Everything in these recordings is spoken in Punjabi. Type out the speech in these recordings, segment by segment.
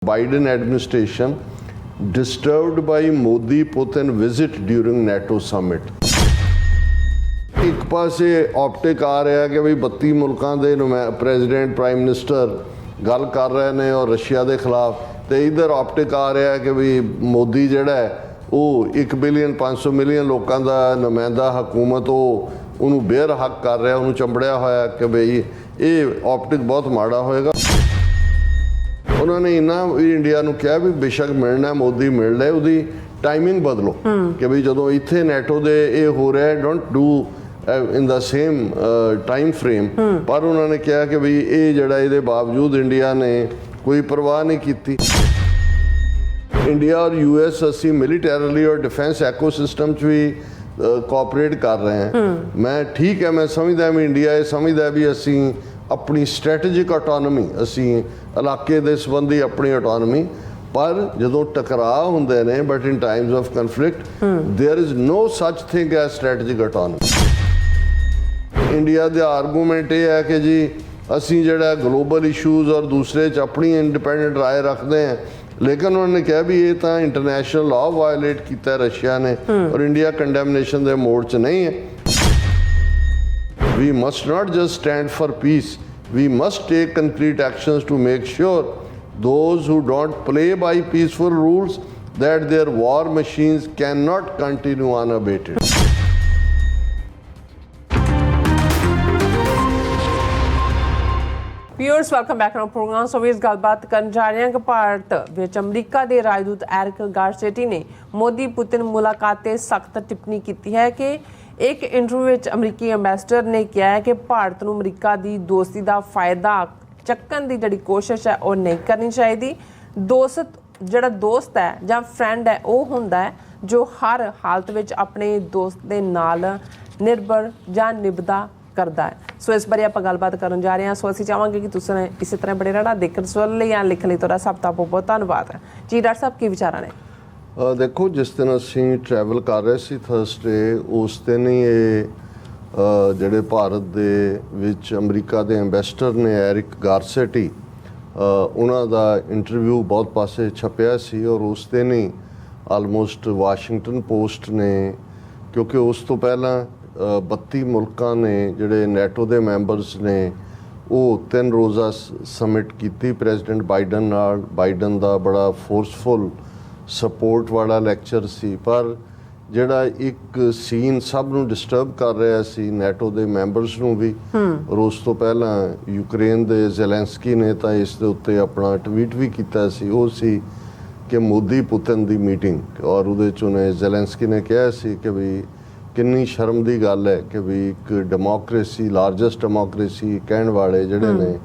Biden administration disturbed by Modi-Putin visit during NATO summit. ਇੱਕ ਪਾਸੇ ਆਪਟਿਕ ਆ ਰਿਹਾ ਕਿ ਵੀ 32 ਮੁਲਕਾਂ ਦੇ ਪ੍ਰੈਜ਼ੀਡੈਂਟ ਪ੍ਰਾਈਮ ਮਿਨਿਸਟਰ ਗੱਲ ਕਰ ਰਹੇ ਨੇ ਔਰ ਰਸ਼ੀਆ ਦੇ ਖਿਲਾਫ, ਤੇ ਇਧਰ ਆਪਟਿਕ ਆ ਰਿਹਾ ਕਿ ਵੀ ਮੋਦੀ ਜਿਹੜਾ ਹੈ ਉਹ 1 ਬਿਲੀਅਨ 500 ਮਿਲੀਅਨ ਲੋਕਾਂ ਦਾ ਨੁਮਾਇੰਦਾ ਹਕੂਮਤ ਉਹਨੂੰ ਬੇਰ ਹੱਕ ਕਰ ਰਿਹਾ, ਉਹਨੂੰ ਚੰਬੜਿਆ ਹੋਇਆ ਕਿ ਬਈ ਇਹ ਆਪਟਿਕ ਬਹੁਤ ਮਾੜਾ ਹੋਏਗਾ। ਉਹਨਾਂ ਨੇ ਇੰਨਾ ਵੀ ਇੰਡੀਆ ਨੂੰ ਕਿਹਾ ਵੀ ਬੇਸ਼ੱਕ ਮਿਲਣਾ ਮੋਦੀ ਮਿਲ ਲੈ, ਉਹਦੀ ਟਾਈਮਿੰਗ ਬਦਲੋ ਕਿ ਵੀ ਜਦੋਂ ਇੱਥੇ ਨੈਟੋ ਦੇ ਇਹ ਹੋ ਰਿਹਾ don't do in the same time frame. ਪਰ ਉਹਨਾਂ ਨੇ ਕਿਹਾ ਕਿ ਵੀ ਇਹ ਜਿਹੜਾ ਇਹਦੇ ਬਾਵਜੂਦ ਇੰਡੀਆ ਨੇ ਕੋਈ ਪਰਵਾਹ ਨਹੀਂ ਕੀਤੀ। ਇੰਡੀਆ ਔਰ US ਅਸੀਂ ਮਿਲੀਟੈਰਲੀ ਔਰ ਡਿਫੈਂਸ ਐਕੋਸਿਸਟਮ 'ਚ ਵੀ ਕੋਆਪਰੇਟ ਕਰ ਰਹੇ ਹਾਂ। ਮੈਂ ਠੀਕ ਹੈ, ਮੈਂ ਸਮਝਦਾ ਵੀ ਇੰਡੀਆ ਇਹ ਸਮਝਦਾ ਵੀ ਅਸੀਂ ਆਪਣੀ ਸਟ੍ਰੈਟੇਜਿਕ ਆਟੋਨੋਮੀ, ਅਸੀਂ ਇਲਾਕੇ ਦੇ ਸੰਬੰਧੀ ਆਪਣੀ ਆਟੋਨੋਮੀ, ਪਰ ਜਦੋਂ ਟਕਰਾਅ ਹੁੰਦੇ ਨੇ but in times of conflict there is no such thing as strategic autonomy. India ਦਾ ਆਰਗੂਮੈਂਟ ਇਹ ਹੈ ਕਿ ਜੀ ਅਸੀਂ ਜਿਹੜਾ ਗਲੋਬਲ ਇਸ਼ੂਜ਼ ਔਰ ਦੂਸਰੇ 'ਚ ਆਪਣੀ ਇੰਡੀਪੈਂਡੈਂਟ ਰਾਏ ਰੱਖਦੇ ਹਾਂ, ਲੇਕਿਨ ਉਹਨਾਂ ਨੇ ਕਿਹਾ ਵੀ ਇਹ ਤਾਂ ਇੰਟਰਨੈਸ਼ਨਲ ਲਾਅ ਵਾਇਲੇਟ ਕੀਤਾ ਰਸ਼ੀਆ ਨੇ ਔਰ ਇੰਡੀਆ ਕੰਡੈਮਨੇਸ਼ਨ ਦੇ ਮੋਡ 'ਚ ਨਹੀਂ ਹੈ। We must not just stand for peace. We must take concrete actions to make sure those who don't play by peaceful rules that their war machines cannot continue unabated. Viewers, welcome back to our program. So we ਗੱਲਬਾਤ ਕਰਨ ਜਾ ਰਹੇ ਹਾਂ ਕਿ ਭਾਰਤ ਵਿੱਚ ਅਮਰੀਕਾ ਦੇ ਰਾਜਦੂਤ ਐਰਿਕ ਗਾਰਸੇਟੀ ਨੇ ਮੋਦੀ ਪੁਤਿਨ ਮੁਲਾਕਾਤ ਤੇ ਸਖਤ ਟਿੱਪਣੀ ਕੀਤੀ ਹੈ ਕਿ ਇੱਕ ਇੰਟਰਵਿਊ ਵਿੱਚ ਅਮਰੀਕੀ ਐਂਬੈਸਡਰ ਨੇ ਕਿਹਾ ਹੈ ਕਿ ਭਾਰਤ ਨੂੰ ਅਮਰੀਕਾ ਦੀ ਦੋਸਤੀ ਦਾ ਫਾਇਦਾ ਚੱਕਣ ਦੀ ਜਿਹੜੀ ਕੋਸ਼ਿਸ਼ ਹੈ ਉਹ ਨਹੀਂ ਕਰਨੀ ਚਾਹੀਦੀ। ਜਿਹੜਾ ਦੋਸਤ ਹੈ ਜਾਂ ਫਰੈਂਡ ਹੈ ਉਹ ਹੁੰਦਾ ਹੈ ਜੋ ਹਰ ਹਾਲਤ ਵਿੱਚ ਆਪਣੇ ਦੋਸਤ ਦੇ ਨਾਲ ਨਿਰਭਰ ਜਾਂ ਨਿਭਦਾ ਕਰਦਾ ਹੈ। ਸੋ ਇਸ ਬਾਰੇ ਆਪਾਂ ਗੱਲਬਾਤ ਕਰਨ ਜਾ ਰਹੇ ਹਾਂ। ਸੋ ਅਸੀਂ ਚਾਹਾਂਗੇ ਕਿ ਤੁਸੀਂ ਇਸੇ ਤਰ੍ਹਾਂ ਬੜੇ ਰਹਿਣਾ। ਦੇਖਣ ਸੁਣਨ ਲਈ ਜਾਂ ਲਿਖਣ ਲਈ ਤੁਹਾਡਾ ਸਭ ਦਾ ਬਹੁਤ ਧੰਨਵਾਦ ਹੈ ਜੀ। ਡਾਕਟਰ ਸਾਹਿਬ ਕੀ ਵਿਚਾਰਾਂ ਨੇ? ਦੇਖੋ, ਜਿਸ ਦਿਨ ਅਸੀਂ ਟਰੈਵਲ ਕਰ ਰਹੇ ਸੀ ਥਰਸਡੇ, ਉਸ ਦਿਨ ਹੀ ਇਹ ਜਿਹੜੇ ਭਾਰਤ ਦੇ ਵਿੱਚ ਅਮਰੀਕਾ ਦੇ ਐਂਬੈਸਡਰ ਨੇ ਐਰਿਕ ਗਾਰਸੇਟੀ, ਉਹਨਾਂ ਦਾ ਇੰਟਰਵਿਊ ਬਹੁਤ ਪਾਸੇ ਛਪਿਆ ਸੀ ਔਰ ਉਸ ਦਿਨ ਹੀ ਆਲਮੋਸਟ ਵਾਸ਼ਿੰਗਟਨ ਪੋਸਟ ਨੇ, ਕਿਉਂਕਿ ਉਸ ਤੋਂ ਪਹਿਲਾਂ 32 ਮੁਲਕਾਂ ਨੇ ਜਿਹੜੇ ਨੈਟੋ ਦੇ ਮੈਂਬਰਸ ਨੇ ਉਹ 3 ਰੋਜ਼ਾ ਸਮਿਟ ਕੀਤੀ ਪ੍ਰੈਜ਼ੀਡੈਂਟ ਬਾਈਡਨ ਨਾਲ। ਬਾਈਡਨ ਦਾ ਬੜਾ ਫੋਰਸਫੁਲ ਸਪੋਰਟ ਵਾਲਾ ਲੈਕਚਰ ਸੀ, ਪਰ ਜਿਹੜਾ ਇੱਕ ਸੀਨ ਸਭ ਨੂੰ ਡਿਸਟਰਬ ਕਰ ਰਿਹਾ ਸੀ, ਨੈਟੋ ਦੇ ਮੈਂਬਰਸ ਨੂੰ ਵੀ, ਔਰ ਉਸ ਤੋਂ ਪਹਿਲਾਂ ਯੂਕਰੇਨ ਦੇ ਜ਼ੈਲੈਂਸਕੀ ਨੇ ਤਾਂ ਇਸ ਦੇ ਉੱਤੇ ਆਪਣਾ ਟਵੀਟ ਵੀ ਕੀਤਾ ਸੀ, ਉਹ ਸੀ ਕਿ ਮੋਦੀ ਪੁਤਿਨ ਦੀ ਮੀਟਿੰਗ। ਔਰ ਉਹਦੇ 'ਚ ਉਹਨੇ ਜ਼ੈਲੈਂਸਕੀ ਨੇ ਕਿਹਾ ਸੀ ਕਿ ਵੀ ਕਿੰਨੀ ਸ਼ਰਮ ਦੀ ਗੱਲ ਹੈ ਕਿ ਵੀ ਇੱਕ ਡੈਮੋਕ੍ਰੇਸੀ, ਲਾਰਜੈਸਟ ਡੈਮੋਕ੍ਰੇਸੀ ਕਹਿਣ ਵਾਲੇ ਜਿਹੜੇ ਨੇ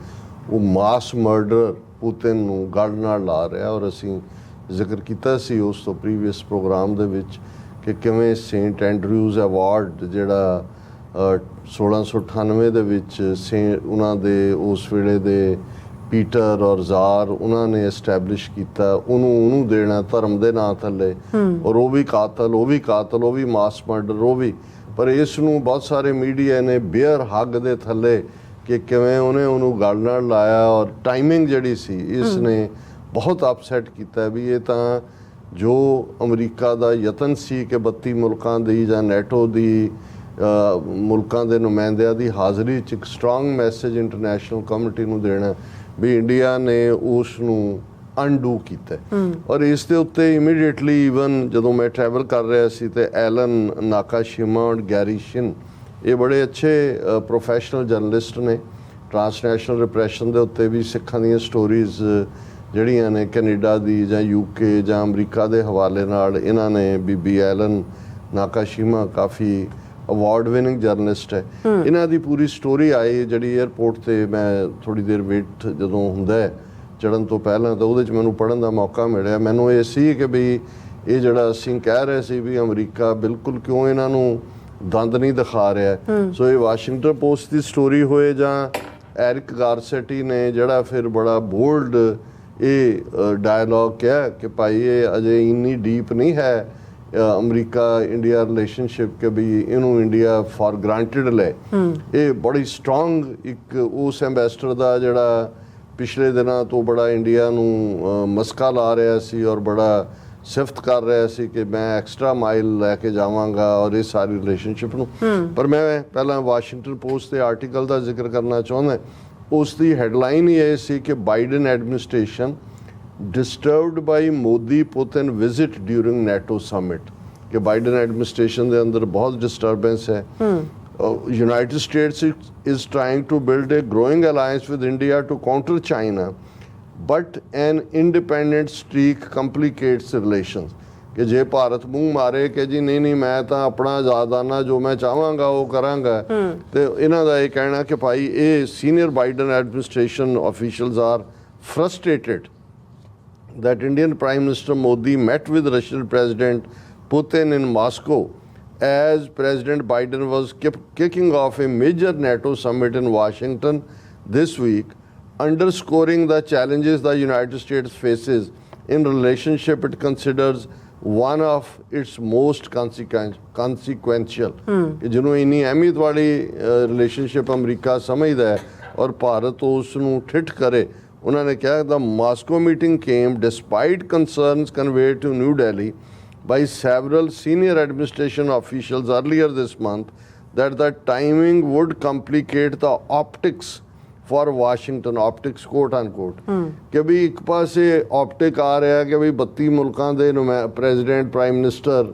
ਉਹ ਮਾਸ ਮਰਡਰ ਪੁਤਿਨ ਨੂੰ ਗਲ ਨਾਲ ਲਾ ਰਿਹਾ। ਔਰ ਅਸੀਂ ਜ਼ਿਕਰ ਕੀਤਾ ਸੀ ਉਸ ਤੋਂ ਪ੍ਰੀਵੀਅਸ ਪ੍ਰੋਗਰਾਮ ਦੇ ਵਿੱਚ ਕਿ ਕਿਵੇਂ ਸੇਂਟ ਐਂਡਰਿਊਜ਼ ਅਵਾਰਡ ਜਿਹੜਾ 1698 ਦੇ ਵਿੱਚ ਉਹਨਾਂ ਦੇ ਉਸ ਵੇਲੇ ਦੇ ਪੀਟਰ ਔਰ ਜ਼ਾਰ ਉਹਨਾਂ ਨੇ ਐਸਟੈਬਲਿਸ਼ ਕੀਤਾ, ਉਹਨੂੰ ਦੇਣਾ ਧਰਮ ਦੇ ਨਾਂ ਥੱਲੇ, ਔਰ ਉਹ ਵੀ ਕਾਤਲ, ਉਹ ਵੀ ਮਾਸ ਮਰਡਰ, ਉਹ ਵੀ। ਪਰ ਇਸ ਨੂੰ ਬਹੁਤ ਸਾਰੇ ਮੀਡੀਆ ਨੇ ਬੇਅਰ ਹੱਗ ਦੇ ਥੱਲੇ ਕਿ ਕਿਵੇਂ ਉਹਨੂੰ ਗਲ ਨਾਲ ਲਾਇਆ, ਔਰ ਟਾਈਮਿੰਗ ਜਿਹੜੀ ਸੀ ਇਸ ਨੇ ਬਹੁਤ ਅਪਸੈਟ ਕੀਤਾ ਵੀ ਇਹ ਤਾਂ ਜੋ ਅਮਰੀਕਾ ਦਾ ਯਤਨ ਸੀ ਕਿ 32 ਮੁਲਕਾਂ ਦੀ ਜਾਂ ਨੈਟੋ ਦੀ ਮੁਲਕਾਂ ਦੇ ਨੁਮਾਇੰਦਿਆਂ ਦੀ ਹਾਜ਼ਰੀ 'ਚ ਇੱਕ ਸਟਰੋਂਗ ਮੈਸੇਜ ਇੰਟਰਨੈਸ਼ਨਲ ਕਮਿਊਨਿਟੀ ਨੂੰ ਦੇਣਾ, ਵੀ ਇੰਡੀਆ ਨੇ ਉਸ ਨੂੰ ਅਨਡੂ ਕੀਤਾ। ਔਰ ਇਸ ਦੇ ਉੱਤੇ ਇਮੀਡੀਏਟਲੀ ਈਵਨ ਜਦੋਂ ਮੈਂ ਟਰੈਵਲ ਕਰ ਰਿਹਾ ਸੀ ਤੇ ਐਲਨ ਨਾਕਾਸ਼ਿਮਾ ਔਰ ਗੈਰੀ ਸ਼ਿਨ, ਇਹ ਬੜੇ ਅੱਛੇ ਪ੍ਰੋਫੈਸ਼ਨਲ ਜਰਨਲਿਸਟ ਨੇ, ਟਰਾਂਸਨੈਸ਼ਨਲ ਰਿਪਰੈਸ਼ਨ ਦੇ ਉੱਤੇ ਵੀ ਸਿੱਖਾਂ ਦੀਆਂ ਸਟੋਰੀਜ਼ ਜਿਹੜੀਆਂ ਨੇ ਕੈਨੇਡਾ ਦੀ ਜਾਂ UK ਜਾਂ ਅਮਰੀਕਾ ਦੇ ਹਵਾਲੇ ਨਾਲ ਇਹਨਾਂ ਨੇ, ਬੀਬੀ ਐਲਨ ਨਾਕਾਸ਼ਿਮਾ ਕਾਫੀ ਅਵਾਰਡ ਵਿਨਿੰਗ ਜਰਨਲਿਸਟ ਹੈ, ਇਹਨਾਂ ਦੀ ਪੂਰੀ ਸਟੋਰੀ ਆਈ ਜਿਹੜੀ ਏਅਰਪੋਰਟ 'ਤੇ ਮੈਂ ਥੋੜ੍ਹੀ ਦੇਰ ਵੇਟ ਜਦੋਂ ਹੁੰਦਾ ਹੈ ਚੜ੍ਹਨ ਤੋਂ ਪਹਿਲਾਂ, ਤਾਂ ਉਹਦੇ 'ਚ ਮੈਨੂੰ ਪੜ੍ਹਨ ਦਾ ਮੌਕਾ ਮਿਲਿਆ। ਮੈਨੂੰ ਇਹ ਸੀ ਕਿ ਵੀ ਇਹ ਜਿਹੜਾ ਅਸੀਂ ਕਹਿ ਰਹੇ ਸੀ ਵੀ ਅਮਰੀਕਾ ਬਿਲਕੁਲ ਕਿਉਂ ਇਹਨਾਂ ਨੂੰ ਦੰਦ ਨਹੀਂ ਦਿਖਾ ਰਿਹਾ। ਸੋ ਇਹ ਵਾਸ਼ਿੰਗਟਨ ਪੋਸਟ ਦੀ ਸਟੋਰੀ ਹੋਏ ਜਾਂ ਐਰਿਕ ਗਾਰਸੇਟੀ ਨੇ ਜਿਹੜਾ ਫਿਰ ਬੜਾ ਬੋਲਡ ਇਹ ਡਾਇਲੌਗ ਕਿਹਾ ਕਿ ਭਾਈ ਇਹ ਅਜੇ ਇੰਨੀ ਡੀਪ ਨਹੀਂ ਹੈ ਅਮਰੀਕਾ ਇੰਡੀਆ ਰਿਲੇਸ਼ਨਸ਼ਿਪ ਕਿ ਵੀ ਇਹਨੂੰ ਇੰਡੀਆ ਫॉर ਗ੍ਰਾਂਟਡ ਲੈ। ਇਹ ਬੜੀ ਸਟਰੋਂਗ ਇੱਕ ਉਸ ਐਂਬੈਸਡਰ ਦਾ ਜਿਹੜਾ ਪਿਛਲੇ ਦਿਨਾਂ ਤੋਂ ਬੜਾ ਇੰਡੀਆ ਨੂੰ ਮਸਕਾ ਲਾ ਰਿਹਾ ਸੀ ਔਰ ਬੜਾ ਸਿਫਤ ਕਰ ਰਿਹਾ ਸੀ ਕਿ ਮੈਂ ਐਕਸਟਰਾ ਮਾਈਲ ਲੈ ਕੇ ਜਾਵਾਂਗਾ ਔਰ ਇਹ ਸਾਰੀ ਰਿਲੇਸ਼ਨਸ਼ਿਪ ਨੂੰ। ਪਰ ਮੈਂ ਪਹਿਲਾਂ ਵਾਸ਼ਿੰਗਟਨ ਪੋਸਟ ਦੇ ਆਰਟੀਕਲ ਦਾ ਜ਼ਿਕਰ ਕਰਨਾ ਚਾਹੁੰਦਾ। ਉਸ ਦੀ ਹੈਡਲਾਈਨ ਹੀ ਇਹ ਸੀ ਕਿ Biden administration disturbed by Modi Putin visit during NATO summit कि बाइडन एडमिनिस्ट्रेशन के अंदर बहुत डिस्टर्बेंस है। United states is trying to build a growing alliance with India to counter China, but an independent streak complicates relations कि जे भारत मूँह मारे कि जी नहीं नहीं मैं तो अपना आज़ादाना जो मैं चाहांगा वो करांगा, तो इन्हां दा ये कहना कि भाई ये senior Biden administration officials are frustrated that Indian Prime Minister Modi met with Russian President Putin in Moscow as President Biden was kicking off a major NATO summit in Washington this week, underscoring the challenges the United States faces in relationship it considers one of its most consequential कि ਜਿਹਨੂੰ ਇੰਨੀ ਅਹਿਮੀਅਤ ਵਾਲੀ ਰਿਲੇਸ਼ਨਸ਼ਿਪ ਅਮਰੀਕਾ ਸਮਝਦਾ ਹੈ ਔਰ ਭਾਰਤ ਉਸ ਨੂੰ ਠਿੱਠ ਕਰੇ। ਉਹਨਾਂ ਨੇ ਕਿਹਾ the Moscow meeting came despite concerns conveyed to New Delhi by several senior administration officials earlier this month that the timing would complicate the optics for Washington, optics quote unquote ਕਿ ਵੀ ਇੱਕ ਪਾਸੇ optic ਆ ਰਿਹਾ ਕਿ ਵੀ 32 ਮੁਲਕਾਂ ਦੇ ਪ੍ਰੈਜ਼ੀਡੈਂਟ ਪ੍ਰਾਈਮ ਮਿਨਿਸਟਰ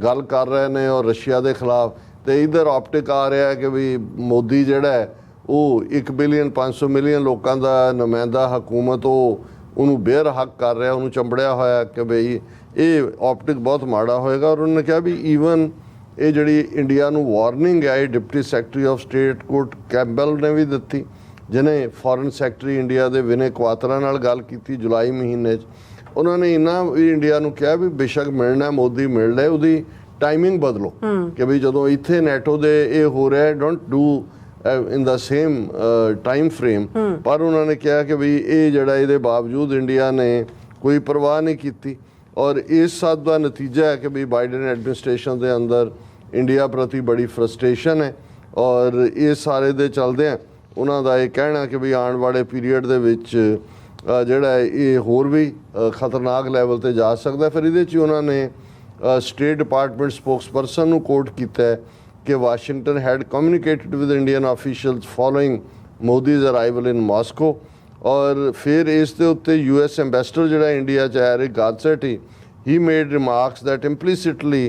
ਗੱਲ ਕਰ ਰਹੇ ਨੇ ਔਰ ਰਸ਼ੀਆ ਦੇ ਖਿਲਾਫ, ਤੇ ਇਧਰ optic ਆ ਰਿਹਾ ਕਿ ਵੀ ਮੋਦੀ ਜਿਹੜਾ ਹੈ ਉਹ 1 ਬਿਲੀਅਨ 500 ਮਿਲੀਅਨ ਲੋਕਾਂ ਦਾ ਨੁਮਾਇੰਦਾ ਹਕੂਮਤ ਉਹਨੂੰ ਬੇਰ ਹੱਕ ਕਰ ਰਿਹਾ, ਉਹਨੂੰ ਚੰਬੜਿਆ ਹੋਇਆ ਕਿ ਬਈ ਇਹ ਆਪਟਿਕ ਬਹੁਤ ਮਾੜਾ ਹੋਏਗਾ। ਔਰ ਉਹਨਾਂ ਨੇ ਕਿਹਾ ਵੀ ਈਵਨ ਇਹ ਜਿਹੜੀ ਇੰਡੀਆ ਨੂੰ ਵਾਰਨਿੰਗ ਹੈ ਇਹ deputy secretary of state Kurt Campbell ਨੇ ਵੀ ਦਿੱਤੀ, ਜਿਹਨੇ ਫੋਰਨ ਸੈਕਟਰੀ ਇੰਡੀਆ ਦੇ ਵਿਨੇ ਕੁਆਤਰਾ ਨਾਲ ਗੱਲ ਕੀਤੀ ਜੁਲਾਈ ਮਹੀਨੇ 'ਚ। ਉਹਨਾਂ ਨੇ ਇੰਨਾ ਵੀ ਇੰਡੀਆ ਨੂੰ ਕਿਹਾ ਵੀ ਬੇਸ਼ੱਕ ਮਿਲਣਾ ਮੋਦੀ ਮਿਲ ਲੈ, ਉਹਦੀ ਟਾਈਮਿੰਗ ਬਦਲੋ ਕਿ ਵੀ ਜਦੋਂ ਇੱਥੇ ਨੈਟੋ ਦੇ ਇਹ ਹੋ ਰਿਹਾ don't do in the same time frame। ਪਰ ਉਹਨਾਂ ਨੇ ਕਿਹਾ ਕਿ ਵੀ ਇਹ ਜਿਹੜਾ ਇਹਦੇ ਬਾਵਜੂਦ ਇੰਡੀਆ ਨੇ ਕੋਈ ਪਰਵਾਹ ਨਹੀਂ ਕੀਤੀ ਔਰ ਇਸ ਸਭ ਦਾ ਨਤੀਜਾ ਹੈ ਕਿ ਵੀ ਬਾਈਡਨ ਐਡਮਿਨਿਸਟ੍ਰੇਸ਼ਨ ਦੇ ਅੰਦਰ ਇੰਡੀਆ ਪ੍ਰਤੀ ਬੜੀ ਫਰਸਟ੍ਰੇਸ਼ਨ ਹੈ ਔਰ ਇਹ ਸਾਰੇ ਦੇ ਚੱਲਦੇ ਆ ਉਹਨਾਂ ਦਾ ਇਹ ਕਹਿਣਾ ਕਿ ਵੀ ਆਉਣ ਵਾਲੇ ਪੀਰੀਅਡ ਦੇ ਵਿੱਚ ਜਿਹੜਾ ਇਹ ਹੋਰ ਵੀ ਖਤਰਨਾਕ ਲੈਵਲ ਤੇ ਜਾ ਸਕਦਾ। ਫਿਰ ਇਹਦੇ 'ਚ ਉਹਨਾਂ ਨੇ ਸਟੇਟ ਡਿਪਾਰਟਮੈਂਟ ਸਪੋਕਸਪਰਸਨ ਨੂੰ ਕੋਟ ਕੀਤਾ ਹੈ कि Washington had communicated with Indian officials following Modi's arrival in Moscow। और फिर इस दे उत्ते US ambassador जिहड़ा इंडिया च है रिक Garcetti, he made remarks that implicitly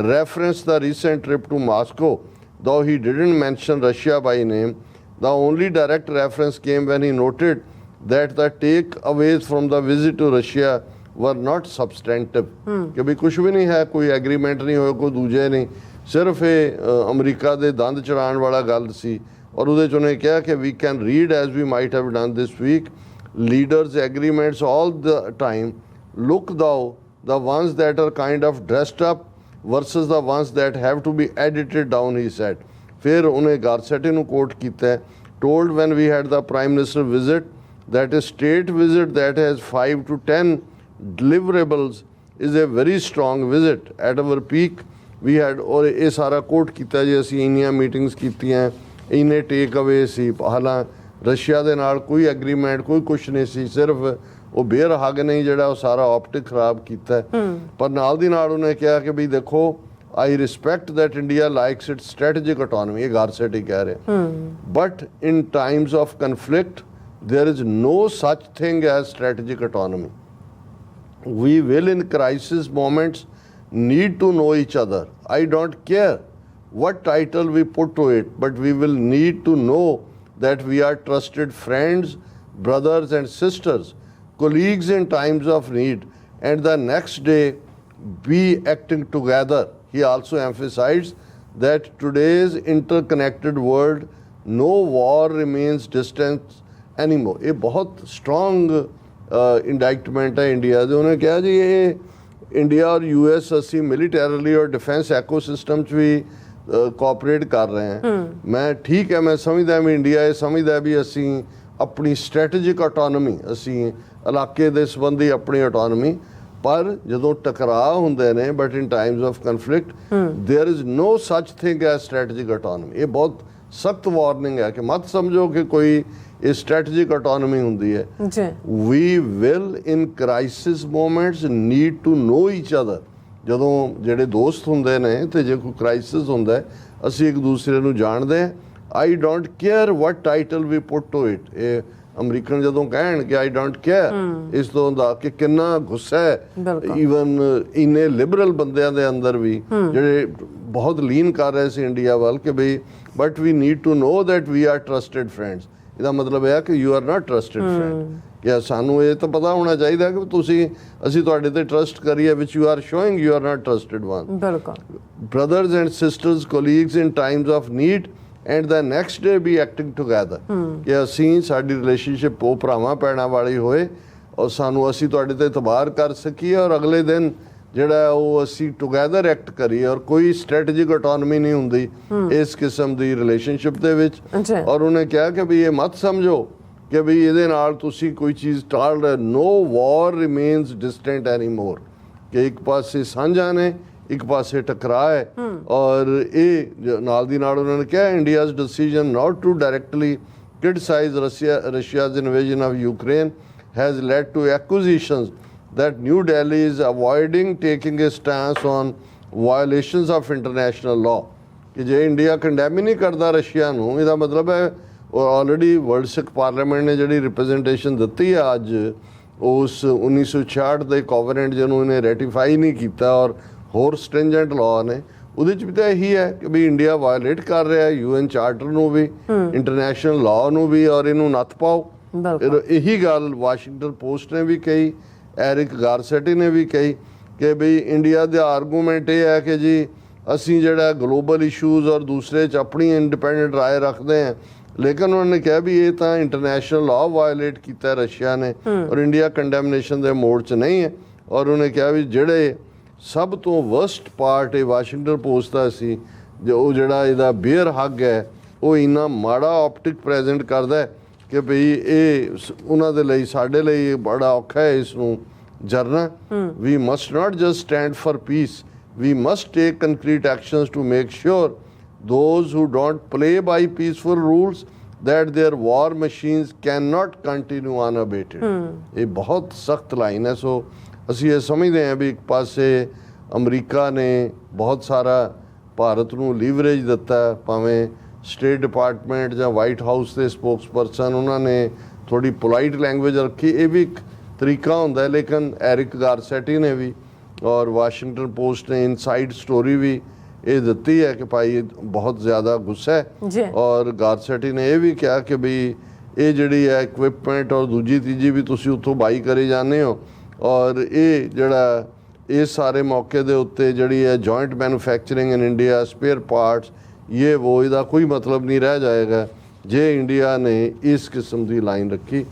referenced the recent trip to Moscow, though he didn't mention Russia by name। The only direct reference came when he noted that the takeaways from the visit to Russia were not substantive कि भी कुछ भी नहीं है, कोई एग्रीमेंट नहीं होया, कोई दूजे नहीं, ਸਿਰਫ ਇਹ ਅਮਰੀਕਾ ਦੇ ਦੰਦ ਚੜਾਉਣ ਵਾਲਾ ਗੱਲ ਸੀ। ਔਰ ਉਹਦੇ 'ਚ ਉਹਨੇ ਕਿਹਾ ਕਿ we can read as we might have done this week leaders agreements all the time look though the ones that are kind of dressed up versus the ones that have to be edited down he said. ਫਿਰ ਉਹਨੇ ਗਾਰਸੈਟੀ ਨੂੰ ਕੋਟ ਕੀਤਾ ਹੈ told when we had the prime minister visit that a state visit that has 5 to 10 deliverables is a very strong visit at our peak we had। और ये सारा कोट किया जी असी इन्नियां मीटिंग्स कीतियां इन्ने टेक अवे सी, हालां रशिया दे नाल कोई एग्रीमेंट कोई कुछ नहीं सी, सिर्फ वो बेर हग नहीं जिहड़ा सारा ऑप्टिक खराब किया। पर नाल दी नाल उन्हें कहा कि भी देखो I respect that India likes its strategic autonomy, ये गारसेटी कह रहे, but in times of conflict there is no such thing as strategic autonomy। We will in crisis moments need to know each other। I don't care what title we put to it, but we will need to know that we are trusted friends, brothers and sisters, colleagues in times of need, and the next day be acting together। He also emphasized that today's interconnected world, no war remains distant anymore। ये बहुत स्ट्रॉन्ग इंडाइटमेंट है इंडिया दे। उन्हें कहा जी ये इंडिया और यूएस असी मिलिटरली और डिफेंस एकोसिस्टम च भी कोऑपरेट कर रहे हैं। मैं ठीक है, मैं समझदा भी इंडिया ये समझदा भी असी अपनी स्ट्रैटेजिक ऑटोनॉमी असी इलाके दे संबंधी अपनी ऑटोनॉमी, पर जदों टकराव हुंदे ने but in times of conflict there is no such thing as strategic autonomy. ये बहुत सख्त वार्निंग है कि मत समझो कि कोई ਇਹ ਸਟ੍ਰੈਟੇਜਿਕ ਆਟੋਨੋਮੀ ਹੁੰਦੀ ਹੈ। ਜੀ we will in crisis moments need to know each other. ਜਦੋਂ ਜਿਹੜੇ ਦੋਸਤ ਹੁੰਦੇ ਨੇ ਤੇ ਜੇ ਕੋਈ ਕ੍ਰਾਈਸਿਸ ਹੁੰਦਾ ਹੈ, ਅਸੀਂ ਇੱਕ ਦੂਸਰੇ ਨੂੰ ਜਾਣਦੇ ਹਾਂ। I don't care what title we put to it. ਇਹ ਅਮਰੀਕਨ ਜਦੋਂ ਕਹਿਣ ਕਿ ਆਈ ਡੋਂਟ ਕੇਅਰ, ਇਸ ਤੋਂ ਹੁੰਦਾ ਕਿ ਕਿੰਨਾ ਗੁੱਸਾ ਹੈ ਈਵਨ ਇੰਨੇ ਲਿਬਰਲ ਬੰਦਿਆਂ ਦੇ ਅੰਦਰ ਵੀ ਜਿਹੜੇ ਬਹੁਤ ਲੀਨ ਕਰ ਰਹੇ ਸੀ ਇੰਡੀਆ ਵੱਲ ਕਿ ਬਈ but we need to know that we are trusted friends. ਇਹਦਾ ਮਤਲਬ ਇਹ ਹੈ ਕਿ you are not trusted friend, ਕਿ ਸਾਨੂੰ ਇਹ ਤਾਂ ਪਤਾ ਹੋਣਾ ਚਾਹੀਦਾ ਕਿ ਅਸੀਂ ਤੁਹਾਡੇ ਤੇ ਟਰਸਟ ਕਰੀਏ, which you are showing you are not trusted one. ਬਿਲਕੁਲ। Brothers and sisters, colleagues in times of need and the next day be acting together. ਕਿ ਅਸੀਂ ਸਾਡੀ ਰਿਲੇਸ਼ਨਸ਼ਿਪ ਉਹ ਭਰਾਵਾਂ ਭੈਣਾਂ ਵਾਲੀ ਹੋਏ ਔਰ ਅਸੀਂ ਤੁਹਾਡੇ ਤੇ ਇਤਬਾਰ ਕਰ ਸਕੀਏ ਔਰ ਅਗਲੇ ਦਿਨ ਜਿਹੜਾ ਉਹ ਅਸੀਂ ਟੁਗੈਦਰ ਐਕਟ ਕਰੀਏ। ਔਰ ਕੋਈ ਸਟ੍ਰੈਟੇਜਿਕ ਆਟੋਨੋਮੀ ਨਹੀਂ ਹੁੰਦੀ ਇਸ ਕਿਸਮ ਦੀ ਰਿਲੇਸ਼ਨਸ਼ਿਪ ਦੇ ਵਿੱਚ। ਔਰ ਉਹਨੇ ਕਿਹਾ ਕਿ ਵੀ ਇਹ ਮਤ ਸਮਝੋ ਕਿ ਵੀ ਇਹਦੇ ਨਾਲ ਤੁਸੀਂ ਕੋਈ ਚੀਜ਼ ਟਾਲ ਰਹੇ। ਨੋ ਵਾਰ ਰਿਮੇਨਸ ਡਿਸਟੈਂਟ ਐਨੀ ਮੋਰ, ਕਿ ਇੱਕ ਪਾਸੇ ਸਾਂਝਾ ਨੇ, ਇੱਕ ਪਾਸੇ ਟਕਰਾਅ ਹੈ। ਔਰ ਇਹ ਨਾਲ ਦੀ ਨਾਲ ਉਹਨਾਂ ਨੇ ਕਿਹਾ India's decision not to directly criticize Russia's invasion of Ukraine has led to accusations that New Delhi is avoiding taking a stance on violations of international law। ਕਿ ਜੇ ਇੰਡੀਆ ਕੰਡੈਮ ਹੀ ਨਹੀਂ ਕਰਦਾ ਰਸ਼ੀਆ ਨੂੰ, ਇਹਦਾ ਮਤਲਬ ਹੈ ਆਲਰੇਡੀ ਵਰਲਡ ਸਿੱਖ ਪਾਰਲੀਮੈਂਟ ਨੇ ਜਿਹੜੀ ਰਿਪਰੈਜ਼ੈਂਟੇਸ਼ਨ ਦਿੱਤੀ ਹੈ ਅੱਜ ਉਸ 1966 ਦੇ ਕੋਵੈਨੈਂਟ ਜਿਹਨੂੰ ਇਹਨੇ ਰੈਟੀਫਾਈ ਨਹੀਂ ਕੀਤਾ ਔਰ ਹੋਰ ਸਟ੍ਰਿੰਜੈਂਟ ਲਾਅ ਨੇ, ਉਹਦੇ 'ਚ ਵੀ ਤਾਂ ਇਹੀ ਹੈ ਕਿ ਵੀ ਇੰਡੀਆ ਵਾਇਲੇਟ ਕਰ ਰਿਹਾ UN ਚਾਰਟਰ ਨੂੰ ਵੀ, ਇੰਟਰਨੈਸ਼ਨਲ ਲਾਅ ਨੂੰ ਵੀ, ਔਰ ਇਹਨੂੰ ਨੱਥ ਪਾਓ। ਇਹੀ ਗੱਲ ਵਾਸ਼ਿੰਗਟਨ ਪੋਸਟ ਨੇ ਵੀ ਕਹੀ, ਐਰਿਕ ਗਾਰਸੈਟੀ ਨੇ ਵੀ ਕਹੀ ਕਿ ਬਈ ਇੰਡੀਆ ਦਾ ਆਰਗੂਮੈਂਟ ਇਹ ਹੈ ਕਿ ਜੀ ਅਸੀਂ ਜਿਹੜਾ ਗਲੋਬਲ ਇਸ਼ੂਜ਼ ਔਰ ਦੂਸਰੇ 'ਚ ਆਪਣੀ ਇੰਡੀਪੈਂਡੈਂਟ ਰਾਏ ਰੱਖਦੇ ਹਾਂ, ਲੇਕਿਨ ਉਹਨਾਂ ਨੇ ਕਿਹਾ ਵੀ ਇਹ ਤਾਂ ਇੰਟਰਨੈਸ਼ਨਲ ਲਾਅ ਵਾਇਲੇਟ ਕੀਤਾ ਰਸ਼ੀਆ ਨੇ ਔਰ ਇੰਡੀਆ ਕੰਡੈਮਨੇਸ਼ਨ ਦੇ ਮੋਡ 'ਚ ਨਹੀਂ ਹੈ। ਔਰ ਉਹਨੇ ਕਿਹਾ ਵੀ ਜਿਹੜੇ ਸਭ ਤੋਂ ਵਰਸਟ ਪਾਰਟ ਇਹ ਵਾਸ਼ਿੰਗਟਨ ਪੋਸਟ ਦਾ ਸੀ, ਉਹ ਜਿਹੜਾ ਇਹਦਾ ਬੇਅਰ ਹੱਗ ਹੈ, ਉਹ ਇੰਨਾ ਮਾੜਾ ਆਪਟਿਕ ਪ੍ਰੈਜ਼ੈਂਟ ਕਰਦਾ ਹੈ ਕਿ ਭਈ ਇਹ ਉਹਨਾਂ ਦੇ ਲਈ, ਸਾਡੇ ਲਈ ਬੜਾ ਔਖਾ ਹੈ ਇਸ ਨੂੰ ਜਰਨਾ। We must not just stand for peace, we must take concrete actions to make sure those who don't play by peaceful rules that their war machines cannot continue unabated। ਇਹ ਬਹੁਤ ਸਖਤ ਲਾਈਨ ਹੈ। ਸੋ ਅਸੀਂ ਇਹ ਸਮਝਦੇ ਹਾਂ ਵੀ ਇੱਕ ਪਾਸੇ ਅਮਰੀਕਾ ਨੇ ਬਹੁਤ ਸਾਰਾ ਭਾਰਤ ਨੂੰ ਲੀਵਰੇਜ ਦਿੱਤਾ, ਭਾਵੇਂ ਸਟੇਟ ਡਿਪਾਰਟਮੈਂਟ ਜਾਂ ਵਾਈਟ ਹਾਊਸ ਦੇ ਸਪੋਕਸਪਰਸਨ ਉਹਨਾਂ ਨੇ ਥੋੜੀ ਪੋਲਾਈਟ ਲੈਂਗੁਏਜ ਰੱਖੀ, ਇਹ ਵੀ ਇੱਕ ਤਰੀਕਾ ਹੁੰਦਾ ਹੈ। ਲੇਕਿਨ ਐਰਿਕ ਗਾਰਸੈਟੀ ਨੇ ਵੀ ਔਰ ਵਾਸ਼ਿੰਗਟਨ ਪੋਸਟ ਨੇ ਇਨਸਾਈਡ ਸਟੋਰੀ ਵੀ ਇਹ ਦਿੱਤੀ ਹੈ ਕਿ ਭਾਈ ਬਹੁਤ ਜ਼ਿਆਦਾ ਗੁੱਸਾ ਹੈ। ਔਰ ਗਾਰਸੈਟੀ ਨੇ ਇਹ ਵੀ ਕਿਹਾ ਕਿ ਵੀ ਇਹ ਜਿਹੜੀ ਹੈ ਇਕਵਿਪਮੈਂਟ ਔਰ ਦੂਜੀ ਤੀਜੀ ਵੀ ਤੁਸੀਂ ਉੱਥੋਂ ਬਾਈ ਕਰੀ ਜਾਂਦੇ ਹੋ, ਔਰ ਇਹ ਜਿਹੜਾ ਇਸ ਸਾਰੇ ਮੌਕੇ ਦੇ ਉੱਤੇ ਜਿਹੜੀ ਹੈ joint manufacturing in India, spare parts, ਇਹ ਉਹ, ਇਹਦਾ ਕੋਈ ਮਤਲਬ ਨਹੀਂ ਰਹਿ ਜਾਏਗਾ ਜੇ ਇੰਡੀਆ ਨੇ ਇਸ ਕਿਸਮ ਦੀ ਲਾਈਨ ਰੱਖੀ।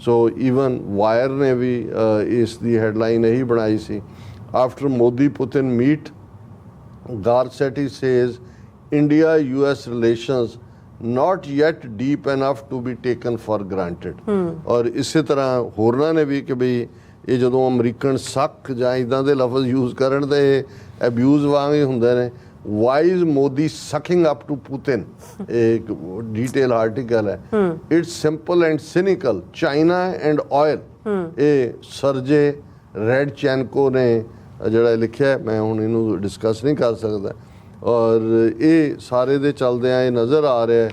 ਸੋ ਈਵਨ ਵਾਇਰ ਨੇ ਵੀ ਇਸ ਦੀ ਹੈਡਲਾਈਨ ਇਹੀ ਬਣਾਈ ਸੀ, after Modi Putin meet Garcetti says India-US relations not yet deep enough to be taken for granted। ਔਰ ਇਸੇ ਤਰ੍ਹਾਂ ਹੋਰਨਾਂ ਨੇ ਵੀ ਕਿ ਬਈ ਇਹ ਜਦੋਂ ਅਮਰੀਕਨ ਸੱਕ ਜਾਂ ਇੱਦਾਂ ਦੇ ਲਫ਼ਜ਼ ਯੂਜ਼ ਕਰਨ ਤੇ ਅਬਿਊਜ਼ ਵਾਂਗ ਹੀ ਹੁੰਦੇ ਨੇ। Why's Modi sucking up to Putin, ਇੱਕ ਡੀਟੇਲ ਆਰਟੀਕਲ ਹੈ। It's simple and cynical, China and oil. ਇਹ ਸਰਜੇ ਰੈਡਚੈਨਕੋ ਨੇ ਜਿਹੜਾ ਲਿਖਿਆ, ਮੈਂ ਹੁਣ ਇਹਨੂੰ ਡਿਸਕਸ ਨਹੀਂ ਕਰ ਸਕਦਾ। ਔਰ ਇਹ ਸਾਰੇ ਦੇ ਚੱਲਦਿਆਂ ਇਹ ਨਜ਼ਰ ਆ ਰਿਹਾ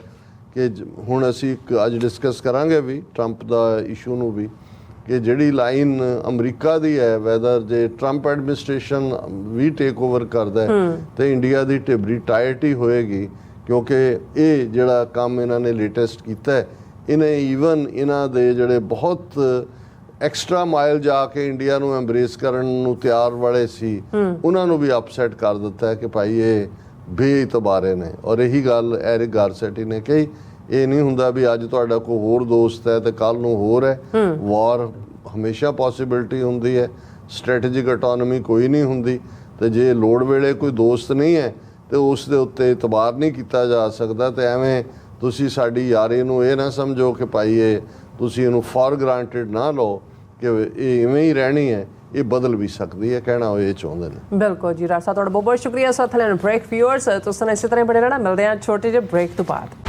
ਕਿ ਹੁਣ ਅਸੀਂ ਅੱਜ ਡਿਸਕਸ ਕਰਾਂਗੇ ਵੀ ਟਰੰਪ ਦਾ ਇਸ਼ੂ ਨੂੰ ਵੀ, ਕਿ ਜਿਹੜੀ ਲਾਈਨ ਅਮਰੀਕਾ ਦੀ ਹੈ, ਵੈਦਰ ਜੇ ਟਰੰਪ ਐਡਮਿਨਿਸਟ੍ਰੇਸ਼ਨ ਵੀ ਟੇਕ ਓਵਰ ਕਰਦਾ ਤੇ ਇੰਡੀਆ ਦੀ ਢਿਬਰੀ ਟਾਈਟ ਹੀ ਹੋਏਗੀ। ਕਿਉਂਕਿ ਇਹ ਜਿਹੜਾ ਕੰਮ ਇਹਨਾਂ ਨੇ ਲੇਟੈਸਟ ਕੀਤਾ, ਇਹਨੇ ਈਵਨ ਇਹਨਾਂ ਦੇ ਜਿਹੜੇ ਬਹੁਤ ਐਕਸਟਰਾ ਮਾਈਲ ਜਾ ਕੇ ਇੰਡੀਆ ਨੂੰ ਐਮਬਰੇਸ ਕਰਨ ਨੂੰ ਤਿਆਰ ਵਾਲੇ ਸੀ, ਉਹਨਾਂ ਨੂੰ ਵੀ ਅਪਸੈਟ ਕਰ ਦਿੱਤਾ ਕਿ ਭਾਈ ਇਹ ਬੇਇਤਬਾਰੇ ਨੇ। ਔਰ ਇਹੀ ਗੱਲ ਐਰਿਕ ਗਾਰਸੈਟੀ ਨੇ ਕਹੀ, ਇਹ ਨਹੀਂ ਹੁੰਦਾ ਵੀ ਅੱਜ ਤੁਹਾਡਾ ਕੋਈ ਹੋਰ ਦੋਸਤ ਹੈ ਤੇ ਕੱਲ ਨੂੰ ਹੋਰ ਹੈ। ਵਾਰ ਹਮੇਸ਼ਾ ਪੋਸੀਬਿਲਿਟੀ ਹੁੰਦੀ ਹੈ, ਸਟ੍ਰੈਟੇਜਿਕ ਆਟੋਨੋਮੀ ਕੋਈ ਨਹੀਂ ਹੁੰਦੀ। ਤੇ ਜੇ ਲੋੜ ਵੇਲੇ ਕੋਈ ਦੋਸਤ ਨਹੀਂ ਹੈ ਤੇ ਉਸ ਦੇ ਉੱਤੇ ਇਤਬਾਰ ਨਹੀਂ ਕੀਤਾ ਜਾ ਸਕਦਾ। ਤੇ ਐਵੇਂ ਤੁਸੀਂ ਸਾਡੀ ਯਾਰੀ ਨੂੰ ਇਹ ਨਾ ਸਮਝੋ ਕਿ ਭਾਈ ਇਹ ਤੁਸੀਂ ਇਹਨੂੰ ਫॉर ਗ੍ਰਾਂਟਡ ਨਾ ਲਓ ਕਿ ਇਹ ਇਵੇਂ ਹੀ ਰਹਿਣੀ ਹੈ, ਇਹ ਬਦਲ ਵੀ ਸਕਦੀ ਹੈ, ਕਹਿਣਾ ਉਹ ਇਹ ਚਾਹੁੰਦੇ ਨੇ। ਬਿਲਕੁਲ ਜੀ ਰਾਜ ਸਾਹਿਬ, ਤੁਹਾਡਾ ਬਹੁਤ ਬਹੁਤ ਸ਼ੁਕਰੀਆ। ਸੋ ਥਲੇ ਬ੍ਰੇਕ ਵਿਊਅਰਸ ਤੁਸੀਂ ਇਸੇ ਤਰ੍ਹਾਂ ਬਣੇ ਰਹਿਣਾ, ਮਿਲਦੇ ਹਾਂ ਛੋਟੇ ਜਿਹੇ ਬ੍ਰੇਕ ਤੋਂ ਬਾਅਦ।